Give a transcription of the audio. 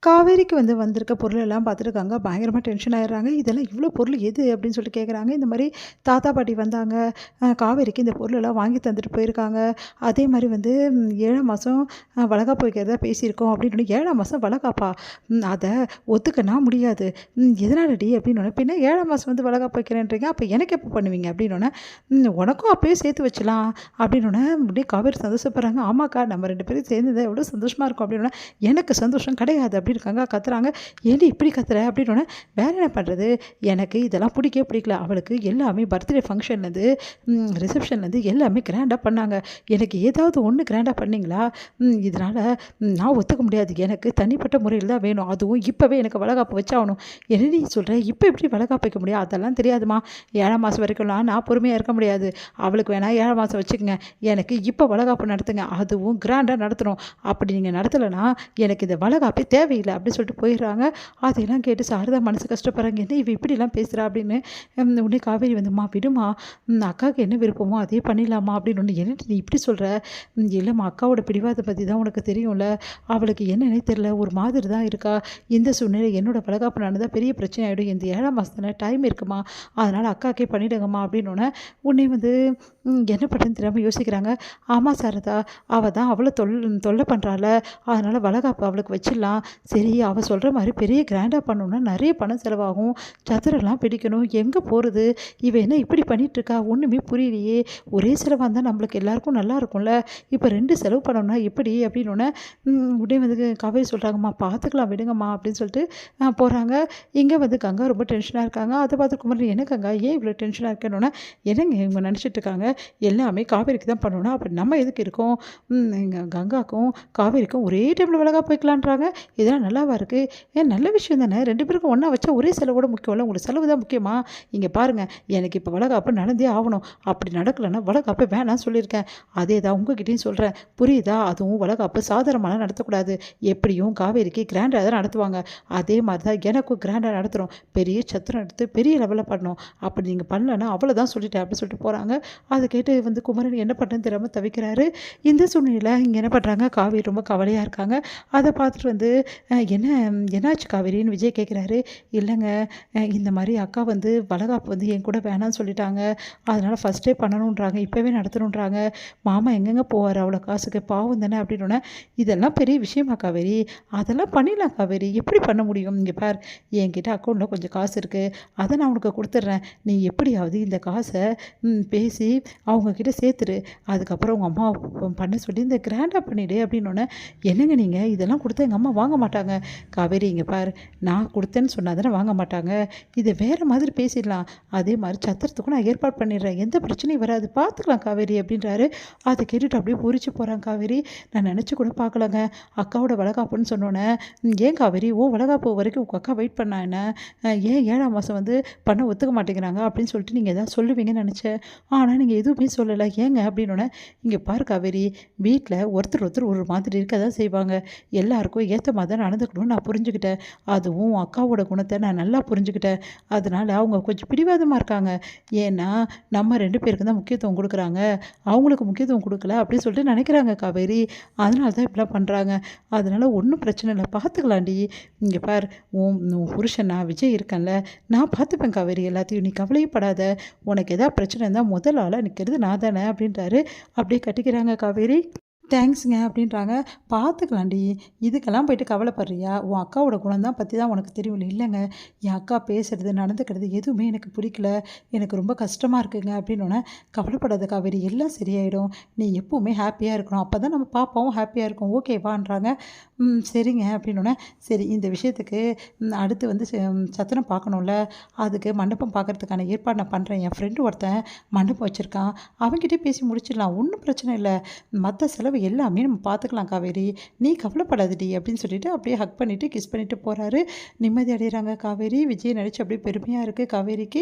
காவேரிக்கு வந்திருக்க பொருள் எல்லாம் பார்த்துருக்காங்க. பயங்கரமா டென்ஷன் ஆயிடுறாங்க. இதெல்லாம் இவ்ளோ பொருள் எது? அப்படின்னு சொல்லிட்டு கேட்குறாங்க. இந்த மாரி தாத்தா, பாட்டி வந்தாங்க. காவேரிக்கு இந்த பொருளெல்லாம் வாங்கி தந்துட்டு போயிருக்காங்க. அதே மாரி 7ஆம் மாசம் வளகாப்பு வைக்கிறதா பேசியிருக்கோம் அப்படின்னு 7ஆம் மாசம் வளகாப்பா? அத ஒத்துக்கனா முடியாது. எதனாலடி? அப்படின்னோனே, பின்ன 7ஆம் மாசம் வளகாப்பு வைக்கிறேன்றீங்க. அப்ப எனக்கு எப்போ பண்ணுவீங்க? அப்படின்னோனே, உனக்கும் அப்பயே சேர்த்து வச்சலாம் அப்படின்னோனே, அப்படியே காவேரி சந்தோஷப்படுறாங்க. ஆமாக்கா நம்ம 2 பேரும் சேர்ந்தது எவ்வளோ சந்தோஷமா இருக்கும் அப்படின்னோனே, எனக்கு சந்தோஷம் கிடையாது அப்படின்னு இருக்காங்க. கத்துறாங்க. ஏன்டி இப்படி கத்துற? அப்படின்னோனே, வேற என்ன பண்றது? எனக்கு இதெல்லாம் பிடிக்கவே பிடிக்கல. அவளுக்கு எல்லாமே பர்த்டே ஃபங்க்ஷன்லேருந்து ரிசப்ஷன்லேருந்து எல்லாமே கிராண்டா பண்ணாங்க. எனக்கு ஏதாவது ஒண்ணு கிராண்டா பண்ணீங்களா? இதனால நான் ஒத்துக்க முடியாது. எனக்கு தனிப்பட்ட முறையில் தான் வேணும். அதுவும் இப்பவே எனக்கு வளகாப்பு வச்சாகணும். என்னடி சொல்ற? இப்ப எப்படி வளகாப்பு வைக்க முடியும்? அதெல்லாம் தெரியாதும்மா. 7ஆம் மாசம் வரைக்கும்லாம் நான் பொறுமையா இருக்க முடியாது. அவளுக்கு வேணா 7ஆம் மாசம் வச்சுக்கங்க. எனக்கு இப்ப வளகாப்பு நடத்துங்க. அதுவும் கிராண்டா நடத்தணும். அப்படி நீங்க நடத்தலன்னா எனக்கு இந்த வளகாப்பே தேவையில்ல அப்படின்னு சொல்லிட்டு போயிடுறாங்க. அதையெல்லாம் கேட்டு சாரதா மனசு கஷ்டப்படுறாங்க. என்ன இவ இப்படிலாம் பேசுறா அப்படின்னு. உடனே காவேரி வந்தும்மா விடுமா, அக்காவுக்கு என்ன விருப்பமோ அதே பண்ணிடலாமா அப்படின்னு. ஒன்று என்னட்டு நீ இப்படி சொல்கிற? இல்லைம்மா, அக்காவோட பிடிவாதத்தை பற்றி தான் உனக்கு தெரியும்ல. அவளுக்கு என்னன்னே தெரியல, ஒரு மாதிரி தான் இருக்கா. இந்த சூழ்நிலை என்னோட வளகாப்பு நடந்தால் பெரிய பிரச்சனை ஆகிடும். இந்த 7ஆம் மாதத்துல டைம் இருக்குமா, அதனால் அக்காக்கே பண்ணிடுங்கம்மா அப்படின்னோடனே உடனே என்ன பண்ணுறதுன்னு தெரியாமல் யோசிக்கிறாங்க. ஆமாம் சாரதா, அவள் தான் அவ்வளோ தொல்லை பண்ணுறாள். அதனால் வளகாப்பு அவளுக்கு வச்சிடலாம். சரி, அவள் சொல்கிற மாதிரி பெரிய கிராண்டாக பண்ணணுன்னா நிறைய பணம் செலவாகும். சத்திரம்லாம் பிடிக்கணும். எங்கே போகிறது? இவ என்ன இப்படி பண்ணிகிட்ருக்கா? ஒன்றுமே புரியலையே. ஒரே செலவாக இருந்தால் நம்மளுக்கு எல்லாருக்கும் நல்லா இருக்கும்ல. இப்போ 2 செலவு பண்ணோம்னா எப்படி? அப்படின்னோடனே உடனே காவேரி சொல்கிறாங்கம்மா பார்த்துக்கலாம் விடுங்கம்மா அப்படின்னு சொல்லிட்டு போகிறாங்க. இங்கே கங்கா ரொம்ப டென்ஷனாக இருக்காங்க. அதை பார்த்து குமரன், என்ன கங்கா ஏன் இவ்வளோ டென்ஷனாக இருக்கேன்னொன்னே, என்னங்க இவங்க நினச்சிட்டு இருக்காங்க எல்லாமே காவேரிக்கு தான் பண்ணணும். அப்படி நம்ம எதுக்கு இருக்கோம்? கங்காக்கும் காவேரிக்கும் ஒரே டைமில் வளகாப்பு வைக்கலான்றாங்க. இதெல்லாம் நல்லாவா இருக்குது? நல்ல விஷயம் தானே. 2 பேருக்கும் ஒன்றா வச்சா ஒரே செலவோட முக்கியம்ல. உங்களுக்கு செலவு தான் முக்கியமா? இங்கே பாருங்கள், எனக்கு இப்போ வளகாப்பு நடந்தே ஆகணும். அப்படி நடக்கலைன்னா வளகாப்பை வேணாம்னு சொல்லியிருக்கேன். அதே தான் உங்ககிட்டையும் சொல்கிறேன். புரியுதா? அதுவும் வளகாப்பு சாதாரணமாக நடத்தக்கூடாது. எப்படியும் காவேரிக்கு கிராண்டாக தான் நடத்துவாங்க. அதே மாதிரி தான் எனக்கும் கிராண்டாக நடத்துகிறோம். பெரிய சத்திரம் எடுத்து பெரிய லெவலில் பண்ணணும். அப்படி நீங்கள் பண்ணலன்னா அவ்வளோதான் சொல்லிட்டேன் அப்படின்னு சொல்லிட்டு போகிறாங்க. அதை கேட்டு குமரன் என்ன பண்ணுறதுன்னு தெரியாமல் தவிக்கிறாரு. இந்த சூழ்நிலையில் இங்கே என்ன பண்ணுறாங்க, காவேரி ரொம்ப கவலையாக இருக்காங்க. அதை பார்த்துட்டு என்ன என்னாச்சு காவேரின்னு விஜய் கேட்குறாரு. இல்லைங்க, இந்த மாதிரி அக்கா வளகாப்பு என் கூட வேணான்னு சொல்லிட்டாங்க. அதனால் ஃபஸ்ட்டே பண்ணணுன்றாங்க, இப்போவே நடத்தணுன்றாங்க. மாமா எங்கெங்கே போவார் அவ்வளோ காசுக்கு? பாவம் தானே அப்படின்னோடனே, இதெல்லாம் பெரிய விஷயமா காவேரி? அதெல்லாம் பண்ணிடலாம் காவேரி. எப்படி பண்ண முடியும்? இங்கே பார், என்கிட்ட அக்கௌண்ட்டில் கொஞ்சம் காசு இருக்குது, அதை நான் உனக்கு கொடுத்துட்றேன். நீ எப்படியாவது இந்த காசை பேசி அவங்கக்கிட்ட சேர்த்துரு. அதுக்கப்புறம் உங்கள் அம்மா பண்ண சொல்லி இந்த கிராண்டாக பண்ணிவிடு அப்படின்னோடனே, என்னங்க நீங்கள் இதெல்லாம் கொடுத்தா எங்கள் அம்மா வாங்க மாட்டாங்க. காவேரி இங்கே பாரு, நான் கொடுத்தேன்னு சொன்னால் தானே வாங்க மாட்டாங்க. இதை வேறு மாதிரி பேசிடலாம். அதே மாதிரி சத்திரத்துக்கும் நான் ஏற்பாடு பண்ணிடுறேன். எந்த பிரச்சனையும் வராது, பார்த்துக்கலாம் காவேரி அப்படின்றாரு. அதை கேட்டுட்டு அப்படியே பூரிச்சு போகிறாங்க காவேரி. நான் நினச்சி கூட பார்க்கலங்க, அக்காவோட வளகாப்புன்னு சொன்னோன்னே. ஏன் காவேரி, வளகாப்பு வரைக்கும் உங்கள் அக்கா வெயிட் பண்ணா என்ன? ஏன் 7ஆம் மாதம் பண்ண ஒத்துக்க மாட்டேங்கிறாங்க அப்படின்னு சொல்லிட்டு நீங்கள் எதாவது சொல்லுவீங்கன்னு நினச்சேன். ஆனால் நீங்கள் எதுவுமே சொல்லலை. ஏங்க அப்படின்னோடனே, இங்கே பாரு காவேரி, வீட்டில் ஒருத்தர் ஒருத்தர் ஒரு மாதிரி இருக்க தான் செய்வாங்க. எல்லாருக்கும் ஏற்ற மாதிரி தான் நடந்துக்கணும்னு நான் புரிஞ்சுக்கிட்டேன். அதுவும் அக்காவோட குணத்தை நான் நல்லா புரிஞ்சுக்கிட்டேன். அதனால் அவங்க கொஞ்சம் பிடிவாதமாக இருக்காங்க. ஏன்னா நம்ம 2 பேருக்கு தான் முக்கியத்துவம் கொடுக்குறாங்க, அவங்களுக்கு முக்கியத்துவம் கொடுக்கல அப்படின்னு சொல்லிட்டு நினைக்கிறாங்க காவேரி. அதனால தான் இப்படிலாம் பண்ணுறாங்க. அதனால் ஒன்றும் பிரச்சனை இல்லை, பார்த்துக்கலாண்டி. இங்கே பார், உன் புருஷன் நான் விஜய் இருக்கேன்ல, நான் பார்த்துப்பேன் காவேரி எல்லாத்தையும். நீ கவலையப்படாத. உனக்கு எதாவது பிரச்சனை இருந்தால் முதல் ஆளாக நிற்கிறது நான் தானே அப்படின்றாரு. அப்படியே கட்டிக்கிறாங்க காவேரி. தேங்க்ஸுங்க அப்படின்றாங்க. பார்த்துக்கலாண்டி, இதுக்கெல்லாம் போயிட்டு கவலைப்படுறியா? உன் அக்காவோட குணம் தான் பற்றி தான் உனக்கு தெரியும்ல. இல்லைங்க, என் அக்கா பேசுகிறது நடந்துக்கிறது எதுவுமே எனக்கு பிடிக்கல, எனக்கு ரொம்ப கஷ்டமாக இருக்குங்க அப்படின்னோடனே, கவலைப்படாத காவேரி, எல்லாம் சரியாயிடும். நீ எப்போவுமே ஹாப்பியாக இருக்கணும், அப்போ தான் நம்ம பாப்பாவும் ஹாப்பியாக இருக்கும், ஓகேவான்றாங்க. சரிங்க அப்படின்னோடனே, சரி இந்த விஷயத்துக்கு அடுத்து சத்திரம் பார்க்கணும்ல, அதுக்கு மண்டபம் பார்க்குறதுக்கான ஏற்பாடு நான் பண்ணுறேன். என் ஃப்ரெண்டு ஒருத்தன் மண்டபம் வச்சுருக்கான், அவங்ககிட்டே பேசி முடிச்சிடலாம், ஒன்றும் பிரச்சனை இல்லை. மற்ற செலவு எல்லாமே நம்ம பார்த்துக்கலாம் காவேரி, நீ கவலைப்படாதடி அப்படின்னு சொல்லிட்டு அப்படியே ஹக் பண்ணிவிட்டு கிஸ் பண்ணிவிட்டு போகிறாரு. நிம்மதி அடைகிறாங்க காவேரி. விஜய் நடிச்சு அப்படியே பெருமையாக இருக்குது காவேரிக்கு.